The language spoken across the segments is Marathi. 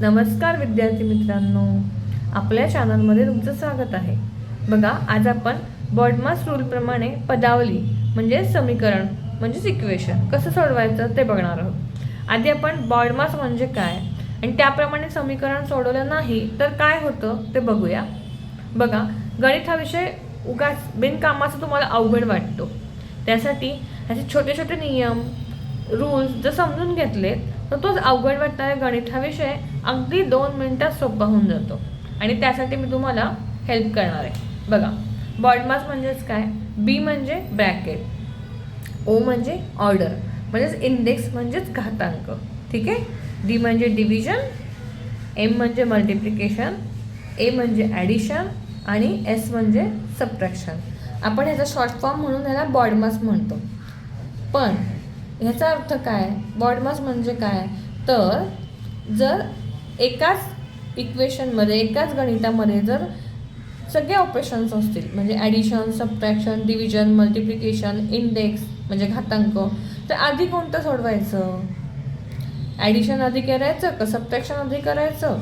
नमस्कार विद्यार्थी मित्रांनो, आपल्या चॅनलमध्ये तुमचं स्वागत आहे। बघा, आज आपण बॉडमास रूल प्रमाणे पदावली म्हणजे समीकरण म्हणजे इक्वेशन कसं सोडवायचं ते बघणार आहोत। आधी आपण बॉडमास म्हणजे काय आणि त्याप्रमाणे समीकरण सोडवलं नाही तर काय होतं ते बघूया। बघा, गणित हा विषय उगाच बिनकामाचा तुम्हाला अवघड वाटतो, त्यासाठी असे छोटे छोटे नियम रूल्स जर समजून घेतले तर तोच अवघड वाटणारा गणित हा विषय अगदी 2 मिनिटात सोपा होऊन जातो आणि त्यासाठी मी तुम्हाला हेल्प करणार आहे। बघा, बॉडमास म्हणजेच काय, बी म्हणजे ब्रॅकेट, ओ म्हणजे ऑर्डर म्हणजेच इंडेक्स म्हणजेच घातांक, ठीक आहे। डी म्हणजे डिव्हिजन, एम म्हणजे मल्टिप्लिकेशन, ए म्हणजे ॲडिशन आणि एस म्हणजे सबट्रॅक्शन। आपण ह्याचा शॉर्ट फॉर्म म्हणून ह्याला बॉडमास म्हणतो। पण ह्याचा अर्थ काय, बॉडमास म्हणजे काय, तर जर एकाच इक्वेशनमध्ये एकाच गणितामध्ये जर सगळे ऑपरेशन्स असतील म्हणजे addition, subtraction, division, multiplication, index म्हणजे घातांक, तर आधी कोणतं सोडवायचं, ॲडिशन आधी करायचं का सबट्रॅक्शन आधी करायचं,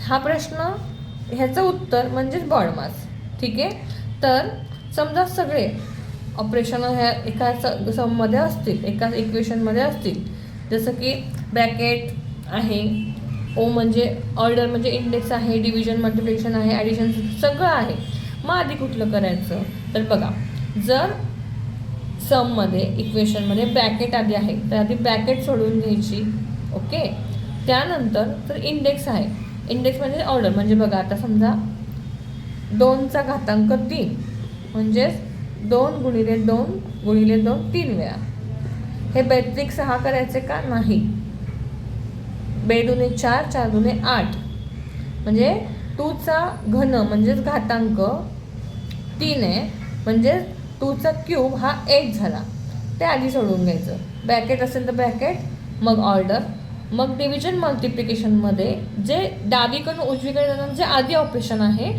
हा प्रश्न ह्याचं उत्तर म्हणजेच बॉडमास, ठीक आहे। तर समजा सगळे ऑपरेशन ह्या एका सममध्ये असतील, एका इक्वेशनमध्ये असतील, जसं की ब्रॅकेट आहे, ओ म्हणजे ऑर्डर म्हणजे इंडेक्स आहे, डिव्हिजन मल्टिप्लिकेशन आहे, ॲडिशन सगळं आहे, मग आधी कुठलं करायचं, तर बघा, जर सममध्ये इक्वेशनमध्ये ब्रॅकेट आधी आहे तर आधी ब्रॅकेट सोडून घ्यायची, ओके। त्यानंतर तर इंडेक्स आहे, इंडेक्स म्हणजे ऑर्डर म्हणजे बघा, आता समजा 2चा घातांक 3 म्हणजेच 2 गुणिले 2 गुणिले 2 3 वेळा, हे बेत्रिक 6 करायचे का नाही, बेदुने 4 4 दुने 8 म्हणजे 2चा घन म्हणजेच घातांक 3 आहे, म्हणजे 2चा क्यूब हा 8 झाला, ते आधी सोडून घ्यायचं। ब्रॅकेट असेल तर ब्रॅकेट, मग ऑर्डर, मग डिव्हिजन मल्टिप्लिकेशनमध्ये जे डावीकडून उजवीकडे जाणं जे आधी ऑपरेशन आहे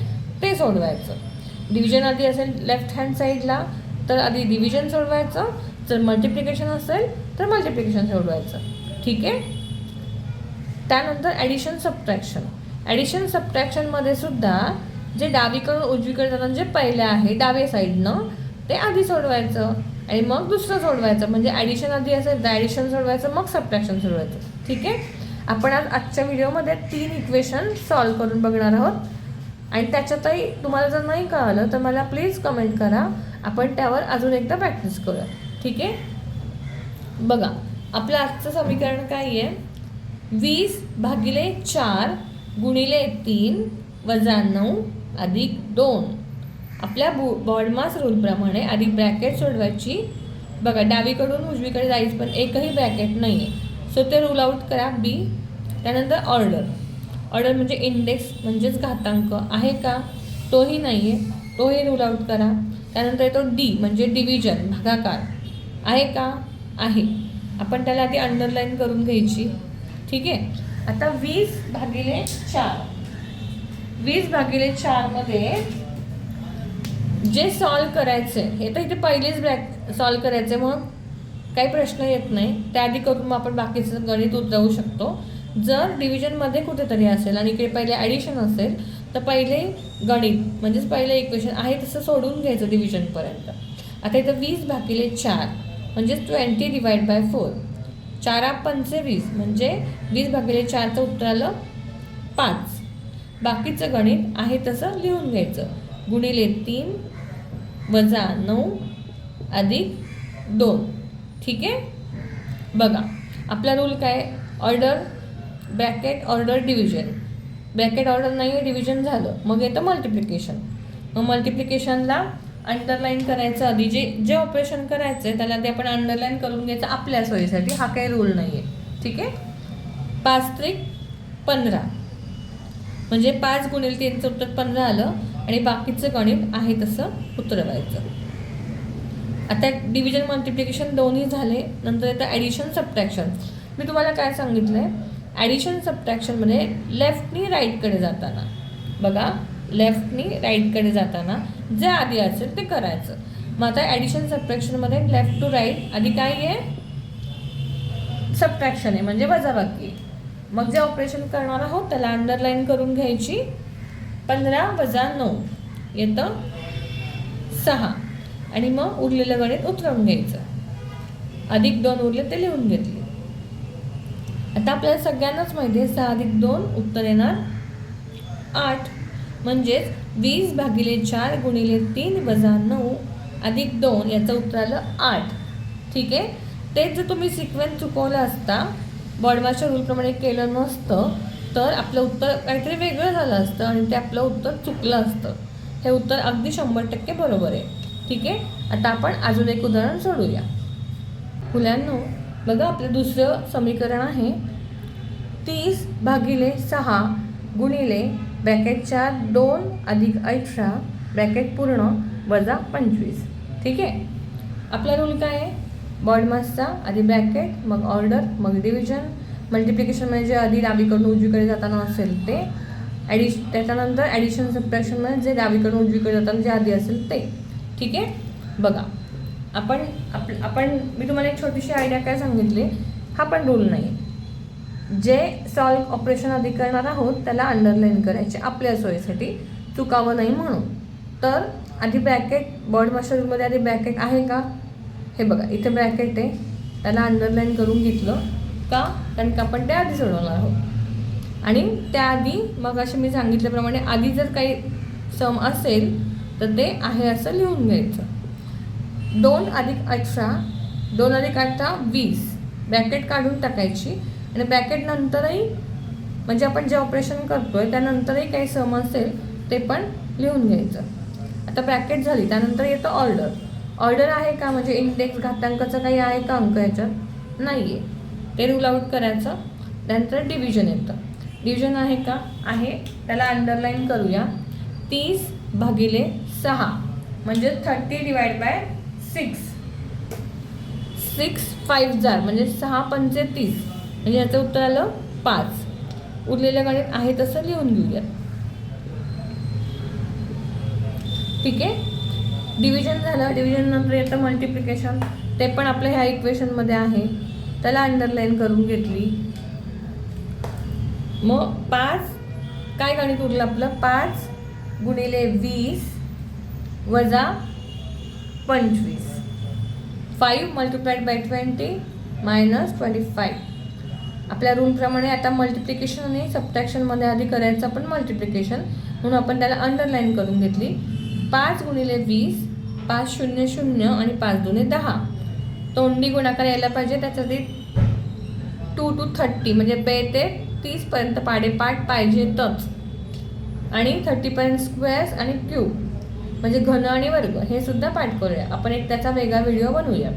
ते सोडवायचं। डिव्हिजन आधी असेल लेफ्ट हँड साईडला तर आधी डिव्हिजन सोडवायचं, जर मल्टिप्लिकेशन असेल तर मल्टिप्लिकेशन सोडवायचं, ठीक आहे। त्यानंतर ॲडिशन सबट्रॅक्शन, ॲडिशन सबट्रॅक्शनमध्ये सुद्धा जे डावीकडून उजवीकडे जाणं जे पहिले आहे डाव्या साईडनं ते आधी सोडवायचं आणि मग दुसरं सोडवायचं, म्हणजे ॲडिशन आधी असेल तर ॲडिशन सोडवायचं, मग सबट्रॅक्शन सोडवायचं, ठीक आहे। आपण आजच्या व्हिडिओमध्ये 3 इक्वेशन सॉल्व करून बघणार आहोत आणि त्याच्यातही तुम्हाला जर नाही कळालं तर मला प्लीज कमेंट करा, आपण त्यावर अजून एकदा प्रॅक्टिस करूया, ठीक आहे। बघा, आपलं आजचं समीकरण काय आहे, 20/4 गुणिले 3 वजा 9 अधिक 2। आपल्या बॉडमास रूलप्रमाणे आधी ब्रॅकेट सोडवायची, बघा डावीकडून उजवीकडे जायचं पण एकही ब्रॅकेट नाही आहे, सो ते रूल आउट करा बी। त्यानंतर ऑर्डर, ऑर्डर म्हणजे इंडेक्स म्हणजेच घातांक आहे का, तोही नाही आहे, तोही रूल आउट करा। त्यानंतर येतो डी म्हणजे डिव्हिजन भागाकार, आहे का, आहे, आपण त्याला आधी अंडरलाईन करून घ्यायची, ठीक आहे। आता 20/4, 20/4 मध्ये जे सॉल्व करायचे हे तर इथे पहिलेच सॉल्व करायचे, मग काही प्रश्न येत नाही, त्याआधी करून मग आपण बाकीचं गणित उतरवू शकतो। जर डिव्हिजनमध्ये कुठेतरी असेल आणि इकडे पहिले ॲडिशन असेल तर पहिले गणित म्हणजेच पहिले इक्वेशन आहे तसं सोडून घ्यायचं डिव्हिजनपर्यंत। आता इथं 20/4 म्हणजेच 20/4, 4×5 20 म्हणजे 20/4चं उत्तर आलं 5। बाकीचं गणित आहे तसं लिहून घ्यायचं, गुणिले 3 वजा 9 अधिक 2, ठीक आहे। बघा, आपला रूल काय, order bracket order division, bracket order नाही आहे, डिव्हिजन झालं, मग येतं मल्टिप्लिकेशन, मग मल्टिप्लिकेशनला अंडरलाईन करायचं आधी, जे ऑपरेशन करायचं आहे त्याला ते आपण अंडरलाईन करून घ्यायचं आपल्या सोयीसाठी, हा काही रूल नाही आहे, ठीक आहे। 5×3=15 म्हणजे 5 गुणिले 3चं उत्तर 15 आलं आणि बाकीचं गणित आहे तसं उतरवायचं। आता डिव्हिजन मल्टिप्लिकेशन दोन्ही झाले, नंतर येतं ॲडिशन सबट्रॅक्शन। मी तुम्हाला काय सांगितलं आहे, ॲडिशन सबट्रॅक्शनमध्ये लेफ्टनी राईटकडे जाताना, बघा लेफ्टनी राईटकडे जाताना जे आधी असेल ते करायचं। मग आता ॲडिशन सबट्रॅक्शनमध्ये लेफ्ट टू राईट आधी काय आहे, सबट्रॅक्शन आहे म्हणजे वजाबाकी, मग जे ऑपरेशन करणार आहोत त्याला अंडरलाईन करून घ्यायची. 15 - 9 येतं 6 आणि मग उरलेलं गणित उतरवून घ्यायचं. +2 उरले ते लिहून घेतले. आता आपल्याला सगळ्यांनाच माहिती आहे 6 + 2 उत्तर येणार 8. म्हणजेच 20 / 4 × 3 - 9 +2 याचं उत्तर आलं 8. ठीक आहे. तेच जर तुम्ही सिक्वेन्स चुकवला असता, बॉडमासच्या रूलप्रमाणे केलं नसतं तर आपलं उत्तर काहीतरी वेगळं झालं असतं आणि ते आपलं उत्तर चुकलं असतं. हे उत्तर अगदी 100% बरोबर आहे. ठीक आहे. आता आपण अजून एक उदाहरण सोडूया. मुलांनो बघा, आपलं दुसरं समीकरण आहे 30 / 6 × (4) 2 + 18 ब्रॅकेट पूर्ण -25. ठीक आहे. आपला रूल काय आहे? बॉडमासचा आधी ब्रॅकेट, मग ऑर्डर, मग डिव्हिजन, मल्टिप्लिकेशनमध्ये जे आधी डावीकडून उजवीकडे जाताना असेल ते, त्याच्यानंतर ॲडिशन सबट्रॅक्शनमध्ये जे डावीकडून उजवीकडे जाताना जे आधी असेल ते. ठीक आहे. बघा, आपण मी तुम्हाला एक छोटीशी आयडिया काय सांगितली, हा पण रूल नाही. जे सॉल्व ऑपरेशन आधी करणार आहोत त्याला अंडरलाईन करायचे आपल्या सोयीसाठी, चुकावं नाही म्हणून. तर आधी ब्रॅकेट, बॉडमासच्या रूलमध्ये आधी ब्रॅकेट आहे का? हे बघा, इथे ब्रॅकेट आहे, त्याला अंडरलाईन करून घेतलं का? कारण का आपण ते आधी सोडवणार आहोत. आणि त्याआधी मग असे मी सांगितल्याप्रमाणे आधी जर काही सम असेल तर ते आहे असं लिहून घ्यायचं. 2 + 18 2 + 18 20 ब्रॅकेट काढून टाकायची आणि ब्रॅकेट नंतरही म्हणजे आपण जे ऑपरेशन करतोय त्यानंतरही काही सम असेल ते पण लिहून घ्यायचं. आता ब्रॅकेट झाली, त्यानंतर येतं ऑर्डर. ऑर्डर आहे का? म्हणजे इंडेक्स घातांकाचं काही आहे का अंक याच्यात? नाही आहे, ते रूल आउट करायचं. त्यानंतर डिव्हिजन येतं. डिव्हिजन आहे का? आहे, त्याला अंडरलाईन करूया. 30 / 6 म्हणजे 30 / 6. 6 5 जार म्हणजे 6 × 5 = 30 म्हणजे याचं उत्तर आलं 5. उरलेलं गणित आहे तसं लिहून घेऊया. ठीक आहे. डिव्हिजन झालं. डिव्हिजन नंतर येतं मल्टिप्लिकेशन, ते पण आपल्या ह्या इक्वेशनमध्ये आहे, त्याला अंडरलाईन करून घेतली. मग 5 काय गणित उरलं आपलं? 5 × 20 - 25. 5 × 20 - 25. आपल्या रूलप्रमाणे आता मल्टिप्लिकेशन आणि सबट्रॅक्शनमध्ये आधी करायचं आपण मल्टिप्लिकेशन, म्हणून आपण त्याला अंडरलाईन करून घेतली. 5 × 20 5 0 0 आणि 5 2 10. तोंडी गुणाकार यायला पाहिजे, त्याच्यासाठी 2 to 30 म्हणजे 2 ते 30 पाडेपाठ पाहिजेतच. आणि 30 स्क्वेअर्स आणि क्यूब म्हणजे घन आणि वर्ग हे सुद्धा पाठ करूया आपण. एक त्याचा वेगळा व्हिडिओ बनवूया.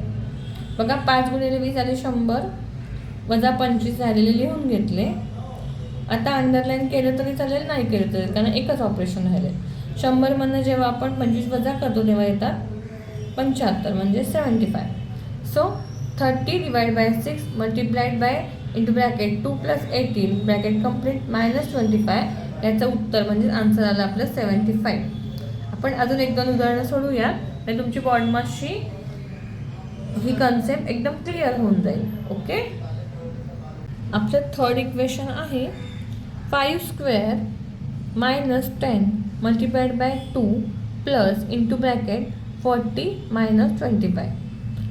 बघा, 5 × 20 झाले 100 - 25 झालेले लिहून घेतले. आता अंडरलाईन केलं तरी चालेल, नाही केलं तरी, कारण एकच ऑपरेशन राहिले. 100 मधनं जेव्हा आपण 25 वजा करतो तेव्हा येतात 75 म्हणजे 75. So 30 / 6 × into bracket 2 + 18 bracket complete -25 याचं उत्तर म्हणजे आन्सर आलं आपलं 75. आपण अजून 1-2 उदाहरणं सोडूया, तर तुमची बॉडमासची ही कन्सेप्ट एकदम क्लिअर होऊन जाईल. ओके. आपलं थर्ड इक्वेशन आहे 5² - 10 × 2 प्लस इंटू ब्रॅकेट 40 - 25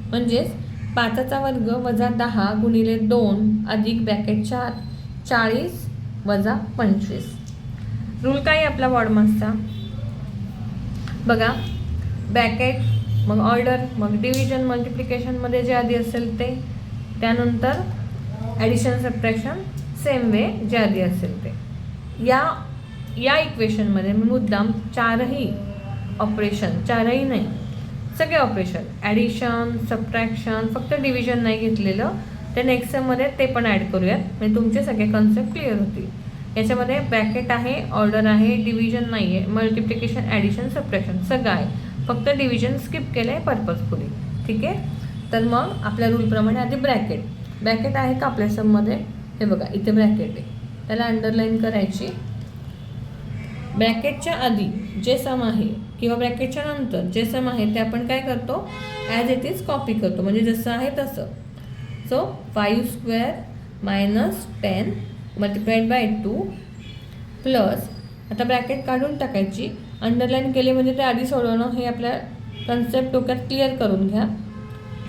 म्हणजेच 5चा वर्ग वजा 10 × 2 अधिक ब्रॅकेट 4 40 - 25. रूल काय आहे आपला बॉडमासचा? बघा, ब्रॅकेट, मग ऑर्डर, मग डिव्हिजन, मल्टिप्लिकेशनमध्ये जे आधी असेल ते, त्यानंतर ॲडिशन सबट्रॅक्शन सेम वे जे आधी असेल ते. या इक्वेशनमध्ये मी मुद्दाम चारही नाही, सगळे ऑपरेशन, ॲडिशन, सबट्रॅक्शन, फक्त डिव्हिजन नाही घेतलेलं, ते नेक्स्ट सेममध्ये ते पण ॲड करूयात, म्हणजे तुमचे सगळे कन्सेप्ट क्लिअर होतील. याच्यामध्ये ब्रॅकेट आहे, ऑर्डर आहे, डिव्हिजन नाही आहे, मल्टिप्लिकेशन, ॲडिशन, सबट्रॅक्शन सगळं आहे, फक्त डिव्हिजन स्किप केलं आहे पर्पजफुली. ठीक आहे. तर मग आपल्या रूलप्रमाणे आधी ब्रॅकेट आहे का आपल्या सममध्ये? हे बघा, इथे ब्रॅकेट आहे, त्याला अंडरलाईन करायची. ब्रॅकेटच्या आधी जे सम आहे किंवा ब्रॅकेटच्या नंतर जे सम आहे ते आपण काय करतो? ॲज इट इज कॉपी करतो, म्हणजे जसं आहे तसं. सो 5² - 10 मल्टिप्लाइड बाय 2 प्लस, आता ब्रॅकेट काढून टाकायची, अंडरलाईन केले म्हणजे ते आधी सोडवणं हे आपल्या कन्सेप्ट डोक्यात क्लिअर करून घ्या.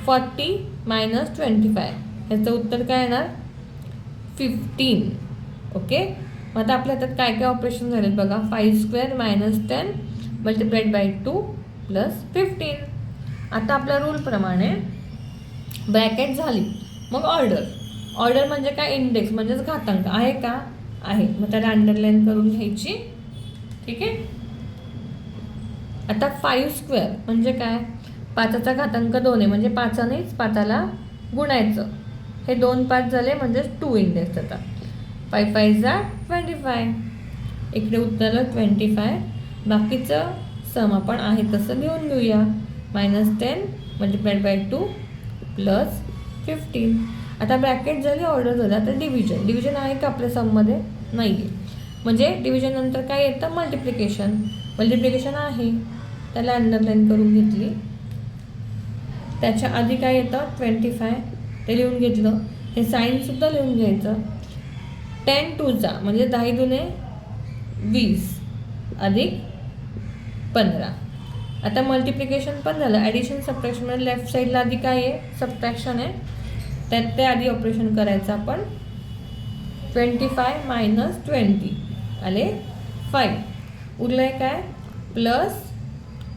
40 मायनस 25 ह्याचं उत्तर काय येणार 15. ओके, मग आता आपल्या हातात काय काय ऑपरेशन झालेत बघा. 5 square minus 10 multiplied by 2 plus 15. आता आपल्या रूलप्रमाणे ब्रॅकेट झाली, मग ऑर्डर म्हणजे काय इंडेक्स म्हणजेच घातांक आहे का आहे, मग त्याला अंडरलाईन करून घ्यायची. ठीक आहे, आता 5 स्क्वेअर म्हणजे काय 5चा घातांक 2 आहे म्हणजे 5नेच 5ला गुणायचं. हे 2 5 झाले म्हणजे 2 इंडेक्स आता 5 5 जा 25. इकडे उत्तरला 25. बाकीचं सम आपण आहे तसं लिहून घेऊया. -10 मल्टिप्लाइड बाय 2 प्लस 15. आता ब्रॅकेट झाली, ऑर्डर झाली. आता डिव्हिजन आहे का आपल्या सममध्ये नाही आहे, म्हणजे डिव्हिजन नंतर काय येतं मल्टिप्लिकेशन आहे, त्याला अंडरलाईन करून घेतली. त्याच्या आधी काय येतं 25 ते लिहून घेतलं. हे साईनसुद्धा लिहून घ्यायचं. 10 2 म्हणजे 10 दुने 20 अधिक 15. आता मल्टिप्लिकेशन पण झालं. ॲडिशन सबट्रॅक्शनमध्ये लेफ्ट साईडला आधी काय आहे सबट्रॅक्शन आहे, त्यात ते आधी ऑपरेशन करायचं आपण. 25 मायनस 20 आले 5. उरलं आहे काय प्लस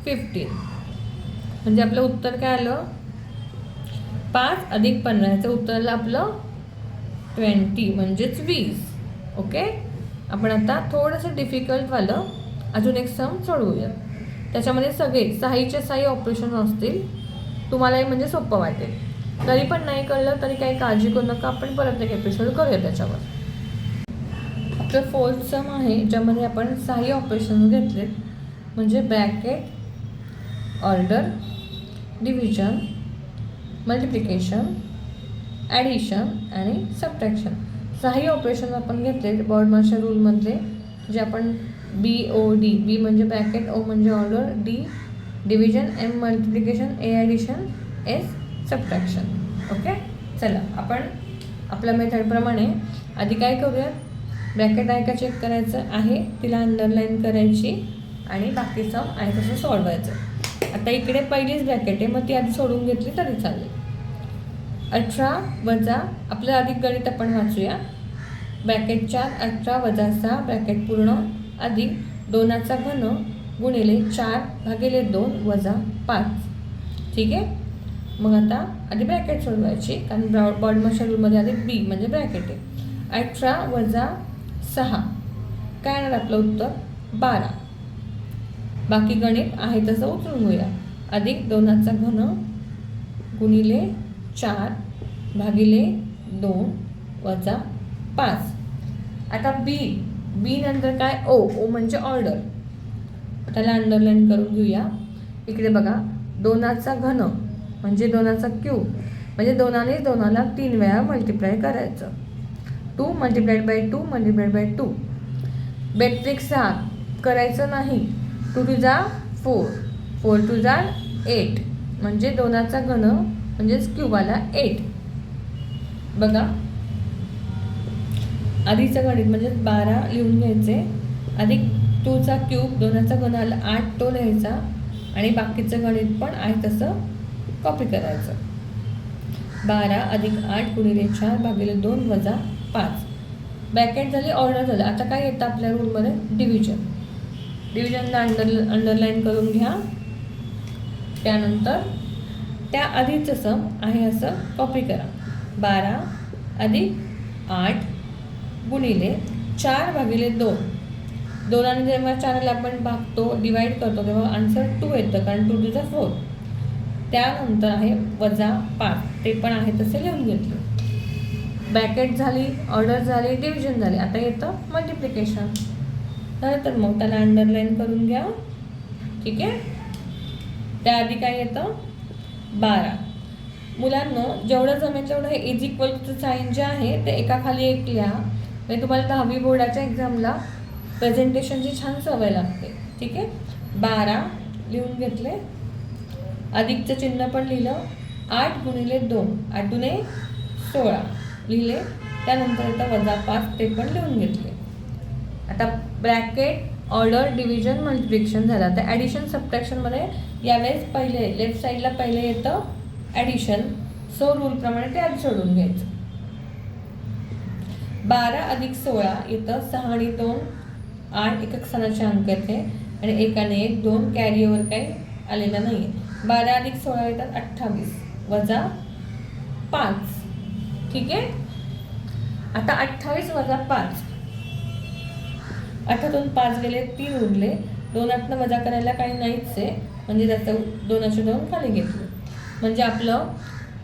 15. म्हणजे आपलं उत्तर काय आलं 5 अधिक 15. ह्याचं उत्तरला आपलं 20 म्हणजेच 20. ओके, आपण आता थोडंसं डिफिकल्टवालं अजून एक सम सोडवूया. त्याच्यामध्ये सगळे 6चे 6 ऑपरेशन असतील. तुम्हालाही म्हणजे सोपं वाटेल. तरी पण नाही कळलं तरी काही काळजी करू नका, आपण परत एक एपिसोड करूया त्याच्यावर. आपलं 4th सम आहे ज्यामध्ये आपण 6 ऑपरेशन घेतलेत, म्हणजे bracket, order, division, multiplication, addition आणि सबट्रॅक्शन. 6 ऑपरेशन आपण घेतलेत बॉर्डमार्शल रूलमधले, जे आपण BOD, B म्हणजे ब्रॅकेट, O म्हणजे order, D division, M multiplication, A addition, S subtraction. Okay, चला आपण आपल्या मेथडप्रमाणे आधी काय करूया, ब्रॅकेट आहे का चेक करायचं आहे, तिला अंडरलाईन करायची आणि बाकी सम आहे तसं सोडवायचं. आता इकडे पहिलीच ब्रॅकेट आहे, मग ती आधी सोडून घेतली तरी चालेल. 18 वजा, आपलं अधिक गणित आपण वाचूया. ब्रॅकेट 4 18 वजा 6 ब्रॅकेट पूर्ण अधिक 2चा घन गुणिले 4 भागिले 2 वजा 5. ठीक आहे, मग आता आधी ब्रॅकेट सोडवायची, कारण बॉर्डमार्शल रूलमध्ये आधी B म्हणजे ब्रॅकेट आहे. 18 वजा 6 काय येणार आपलं उत्तर 12. बाकी गणित आहे तसं उचलून घेऊया. अधिक 2चा घन गुणिले 4 भागिले 2 वजा 5. आता बी नंतर काय ओ म्हणजे ऑर्डर, त्याला अंडरलाईन करून घेऊया. इकडे बघा 2चा घन म्हणजे 2चा क्यूब, म्हणजे 2ने 2ला 3 वेळा मल्टिप्लाय करायचं. 2 मल्टिप्लाइड बाय 2 मल्टिप्लाइड बाय 2. बेट्रिक 6 करायचं नाही. 2 2 जा 4 4 2 जा 8 म्हणजे 2चा घन म्हणजेच क्यूबाला 8. बघा आधीचं गणित म्हणजे 12 लिहून घ्यायचे, अधिक 2चा क्यूब 2चा घन आला 8 तो लिहायचा आणि बाकीचं गणित पण आहे तसं कॉपी करायचं. 12 अधिक 8 गुणिले 4 भागिले 2 वजा 5. ब्रॅकेट झाली, ऑर्डर झालं. आता काय येतं आपल्या रूलमध्ये डिव्हिजनला अंडरलाईन करून घ्या. त्यानंतर त्या आधीचं सम आहे असं कॉपी करा. 12 अधिक 8 गुणिले 4 भागिले 2. 2ने जेव्हा 4ला आपण भागतो डिवाईड करतो तेव्हा आन्सर 2 येतं, कारण 2 2 जा 4. त्यानंतर आहे वजा 5, ते पण आहे तसे लिहून घेतले. ब्रॅकेट झाली, ऑर्डर झाली, डिव्हिजन झाली. आता येतं मल्टिप्लिकेशन. तर मग त्याला अंडरलाईन करून घ्या. ठीक आहे, त्याआधी काय येतं 12. मुलांना जेवढं जमेल तेवढं हे इज इक्वल टू साईन जे आहे ते एकाखाली एक लिहा. म्हणजे तुम्हाला 10वी बोर्डाच्या एक्झामला प्रेझेंटेशनची छान सवय लागते. ठीक आहे, 12 लिहून घेतले, अधिकचं चिन्ह पण लिहिलं. 8 गुणिले 2 8 दुने 16 लिहिले त्यानंतर येतं -5 ते पण लिहून घेतले. आता ब्रॅकेट ऑर्डर डिव्हिजन मल्टिप्लिकेशन झालं. आता ॲडिशन सबट्रॅक्शनमध्ये यावेळेस पहिले लेफ्ट साईडला पहिले येतं ॲडिशन. सो रूलप्रमाणे ते आधी सोडून घ्यायचं. 12 अधिक 16 येतं 6 आणि 2 8 एकक स्थानाचे अंक येते आणि 1 आणि 1 2 कॅरी ओव्हर काही आलेला नाही आहे. 12 अधिक 16 येतात 28 वजा 5. ठीक आहे. आता 28 वजा 5, 8तून 5 गेले 3 उरले. 2 8 वजा करायला काही नाहीच आहे, म्हणजे त्याचं 2चे 2 खाली घेतले. म्हणजे आपलं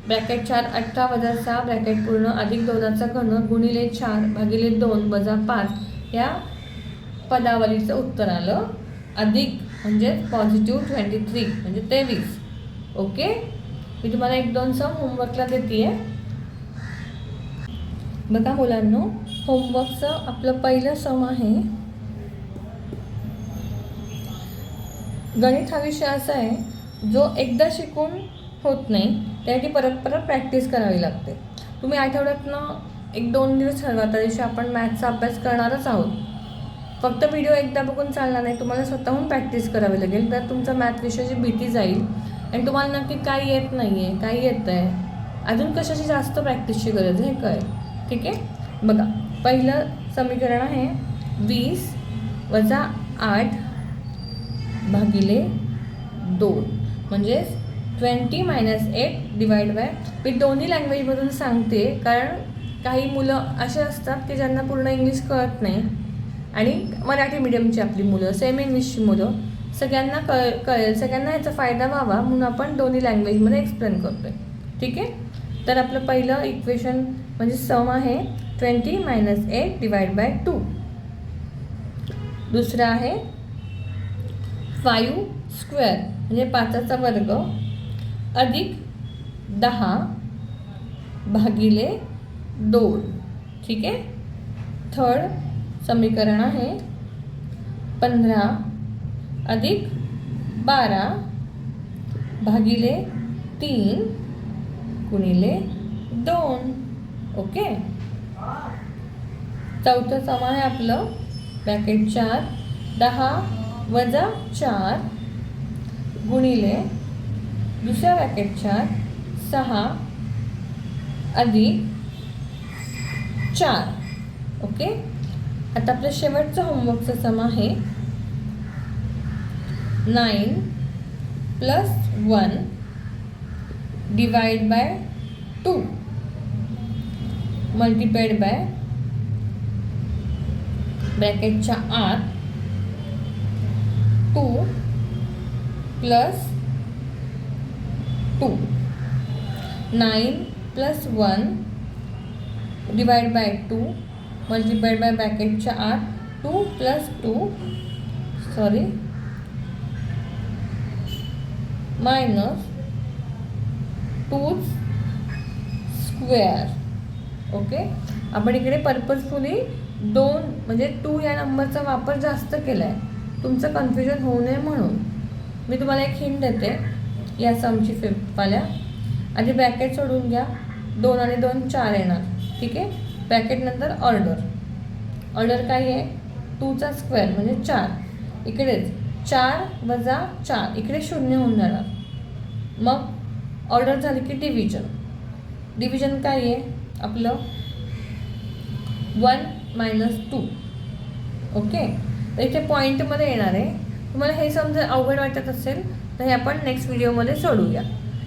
ब्रॅकेट 4 18 वजा 6 ब्रॅकेट पूर्ण अधिक 2चा घन गुणिले 4 भागिले 2 वजा 5 या पदावलीचं उत्तर आलं. अधिक म्हणजे +23 म्हणजे 23. ओके. मी तुम्हाला 1-2 सम होमवर्कला देते आहे. बघा मुलांनो, होमवर्कचं आपलं पहिलं सम आहे. गणित हा विषय असा आहे जो एकदा शिकून होत नाही, त्यासाठी परत परत प्रॅक्टिस करावी लागते. तुम्ही आठवड्यातनं 1-2 दिवस ठरवा, त्या दिवशी आपण मॅथ्सचा अभ्यास करणारच आहोत. फक्त व्हिडिओ एकदा बघून चालणार नाही, तुम्हाला स्वतःहून प्रॅक्टिस करावी लागेल. तर तुमचा मॅथ विषयाची भीती जाईल आणि तुम्हाला नक्की काय येत नाही आहे, काय येतं आहे, अजून कशाची जास्त प्रॅक्टिसची गरज आहे हे कळेल. ठीक आहे. बघा, पहिलं समीकरण आहे 20 वजा 8 भागिले 2 म्हणजे 20 - 8 डिवाइड बाय. मी दोन्ही लँग्वेजमधून सांगते, कारण काही मुलं असे असतात की ज्यांना पूर्ण इंग्लिश कळत नाही आणि मराठी मीडियमची आपली मुलं, सेमी इंग्लिशची मुलं, सगळ्यांना कळेल, सगळ्यांना याचा फायदा व्हावा म्हणून आपण दोन्ही लँग्वेजमध्ये एक्सप्लेन करतो आहे. ठीक आहे. तर आपलं पहिलं इक्वेशन म्हणजे सम आहे 20 - 8 डिवाइड बाय 2. दुसरं आहे 5 स्क्वेअर म्हणजे 5चा वर्ग अधिक 10 भागिले 2. ठीक आहे. थर्ड समीकरण आहे 15 अधिक 12 भागिले 3 गुणिले 2. ओके. चौथं सम आहे आपलं ब्रॅकेट 4 10 वजा 4 गुणिले दुसऱ्या ब्रॅकेट 4 6 अधिक 4. ओके. आता आपलं शेवटचं होमवर्कचं सम आहे 9 + 1 डिवाइड बाय 2 मल्टिप्लाइड बाय ब्रॅकेटच्या आत 2 + 2. 9 + 1 डिवाइड बाय 2 मल्टिप्लाइड बाय ब्रॅकेटच्या आत 2 + 2 मायनस 2 स्क्वेअर. ओके. आपण इकडे पर्पजफुली 2 म्हणजे 2 या नंबरचा वापर जास्त केला आहे, तुमचं कन्फ्युजन होऊ नये म्हणून. मी तुम्हाला एक हिंट देते या समची फिफ्थवाल्या. आधी ब्रॅकेट सोडून घ्या. 2 आणि 2 4 येणार. ठीक आहे. ब्रॅकेटनंतर ऑर्डर काय आहे 2चा स्क्वेअर म्हणजे 4. इकडेच 4 वजा 4 इकडे 0 होऊन जाणार. मग ऑर्डर झाली की डिव्हिजन काय आहे आपलं 1 - 2. ओके. तर इथे पॉईंटमध्ये येणार आहे. तुम्हाला हे समजा अवघड वाटत असेल तर हे आपण नेक्स्ट व्हिडिओमध्ये सोडूया.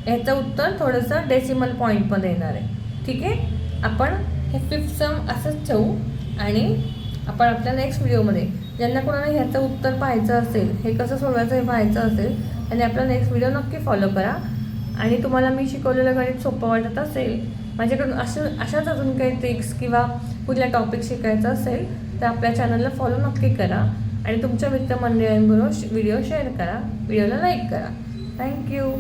ह्याचं उत्तर थोडंसं डेसिमल पॉईंटमध्ये येणार आहे. ठीक आहे. आपण हे 5th सम असंच ठेवू आणि आपण आपल्या नेक्स्ट व्हिडिओमध्ये ज्यांना कोणाला ह्याचं उत्तर पाहायचं असेल, हे कसं सोडवायचं हे पाहायचं असेल, आणि आपला नेक्स्ट व्हिडिओ नक्की फॉलो करा. आणि तुम्हाला मी शिकवलेलं गणित सोपं वाटत असेल, माझ्याकडून अशाच अजून काही ट्रिक्स किंवा कुठला टॉपिक शिकायचा असेल तर आपल्या चॅनलला फॉलो नक्की करा आणि तुमच्या मित्रमंडळींबरोबर व्हिडिओ शेअर करा, व्हिडिओला लाईक करा. थँक्यू.